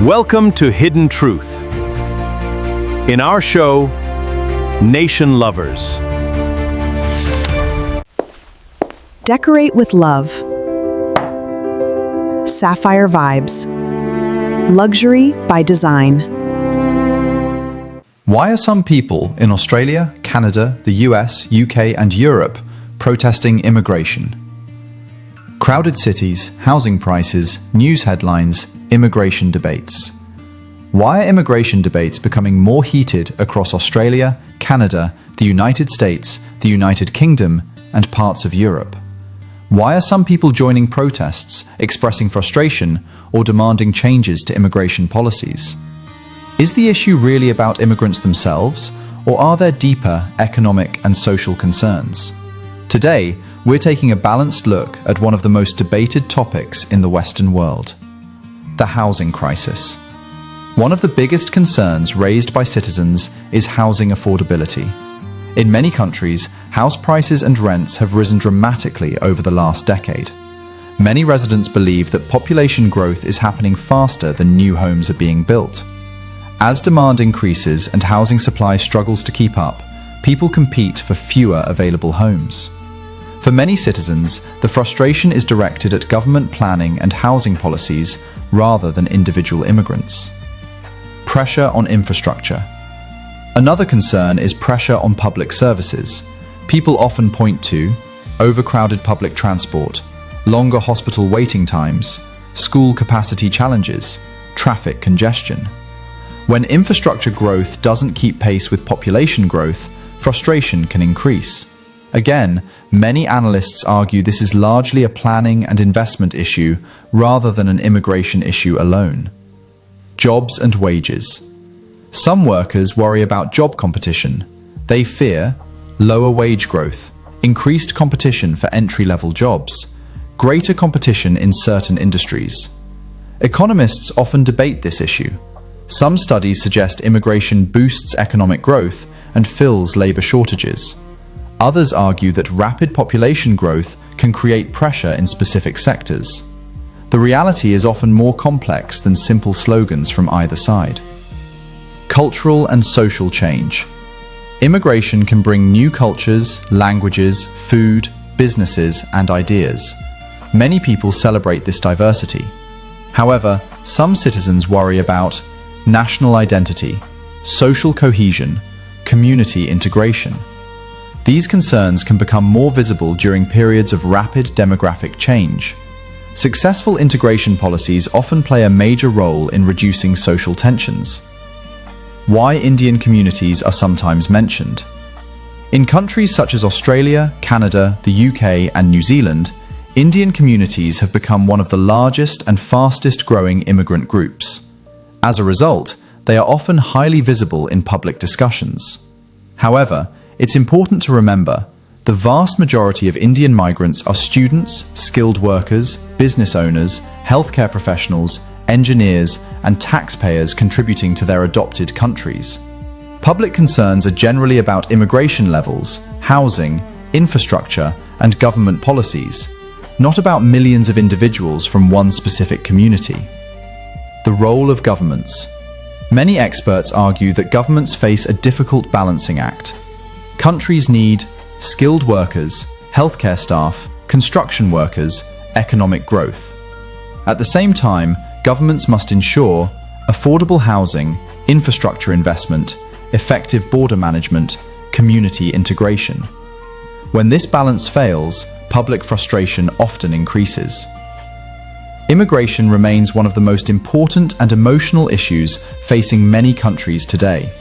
Welcome to Hidden Truth. In our show, Nation Lovers. Decorate with love. Sapphire vibes. Luxury by design. Why are some people in Australia, Canada, the US, UK and Europe protesting immigration? Crowded cities, housing prices, news headlines, immigration debates. Why are immigration debates becoming more heated across Australia, Canada, the United States, the United Kingdom and parts of Europe? Why are some people joining protests, expressing frustration or demanding changes to immigration policies? Is the issue really about immigrants themselves, or are there deeper economic and social concerns? Today, we're taking a balanced look at one of the most debated topics in the Western world: the housing crisis. One of the biggest concerns raised by citizens is housing affordability. In many countries, house prices and rents have risen dramatically over the last decade. Many residents believe that population growth is happening faster than new homes are being built. As demand increases and housing supply struggles to keep up, people compete for fewer available homes. For many citizens, the frustration is directed at government planning and housing policies rather than individual immigrants. Pressure on infrastructure. Another concern is pressure on public services. People often point to overcrowded public transport, longer hospital waiting times, school capacity challenges, traffic congestion. When infrastructure growth doesn't keep pace with population growth, frustration can increase. Again, many analysts argue this is largely a planning and investment issue rather than an immigration issue alone. Jobs and wages. Some workers worry about job competition. They fear lower wage growth, increased competition for entry-level jobs, greater competition in certain industries. Economists often debate this issue. Some studies suggest immigration boosts economic growth and fills labor shortages. Others argue that rapid population growth can create pressure in specific sectors. The reality is often more complex than simple slogans from either side. Cultural and social change. Immigration can bring new cultures, languages, food, businesses, and ideas. Many people celebrate this diversity. However, some citizens worry about national identity, social cohesion, community integration. These concerns can become more visible during periods of rapid demographic change. Successful integration policies often play a major role in reducing social tensions. Why Indian communities are sometimes mentioned. In countries such as Australia, Canada, the UK, and New Zealand, Indian communities have become one of the largest and fastest growing immigrant groups. As a result, they are often highly visible in public discussions. However, it's important to remember, the vast majority of Indian migrants are students, skilled workers, business owners, healthcare professionals, engineers, and taxpayers contributing to their adopted countries. Public concerns are generally about immigration levels, housing, infrastructure, and government policies, not about millions of individuals from one specific community. The role of governments. Many experts argue that governments face a difficult balancing act. Countries need skilled workers, healthcare staff, construction workers, economic growth. At the same time, governments must ensure affordable housing, infrastructure investment, effective border management, community integration. When this balance fails, public frustration often increases. Immigration remains one of the most important and emotional issues facing many countries today.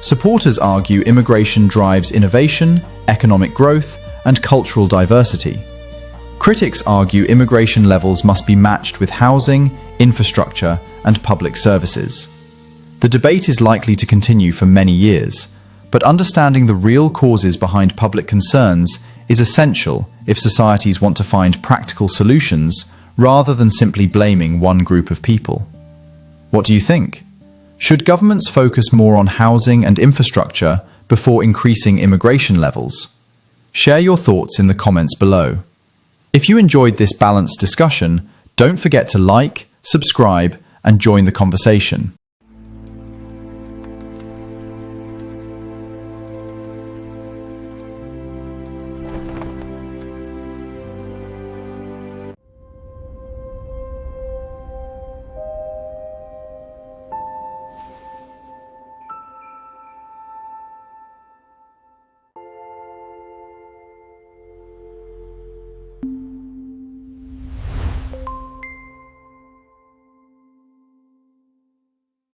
Supporters argue immigration drives innovation, economic growth, and cultural diversity. Critics argue immigration levels must be matched with housing, infrastructure, and public services. The debate is likely to continue for many years, but understanding the real causes behind public concerns is essential if societies want to find practical solutions rather than simply blaming one group of people. What do you think? Should governments focus more on housing and infrastructure before increasing immigration levels? Share your thoughts in the comments below. If you enjoyed this balanced discussion, don't forget to like, subscribe, and join the conversation.